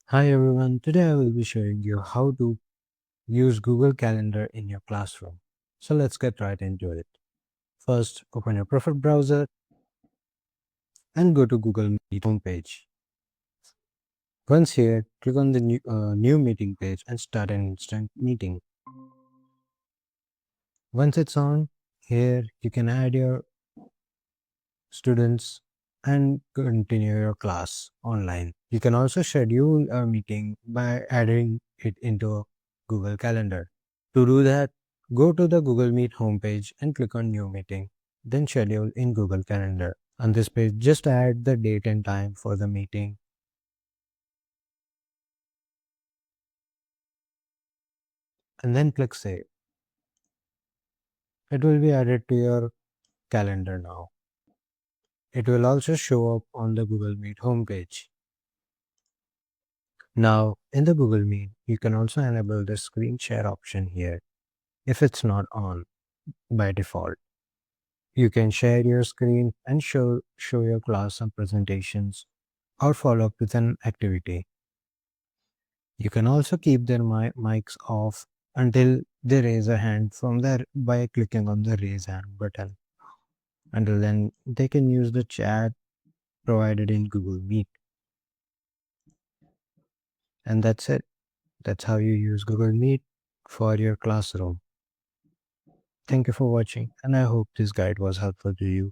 Hi everyone, today I will be showing you how to use Google Calendar in your classroom. So let's get right into it. First, open your preferred browser and go to Google Meet homepage. Once here, click on the new meeting page and start an instant meeting. Once it's on, here you can add your students and continue your class online. You can also schedule a meeting by adding it into Google Calendar. To do that, go to the Google Meet homepage and click on New Meeting, then Schedule in Google Calendar. On this page, just add the date and time for the meeting and then click Save. It will be added to your calendar now. It will also show up on the Google Meet homepage. Now, in the Google Meet, you can also enable the screen share option here if it's not on by default. You can share your screen and show your class some presentations or follow up with an activity. You can also keep their mics off until they raise a hand from there by clicking on the raise hand button. Until then, they can use the chat provided in Google Meet. And that's it. That's how you use Google Meet for your classroom. Thank you for watching, and I hope this guide was helpful to you.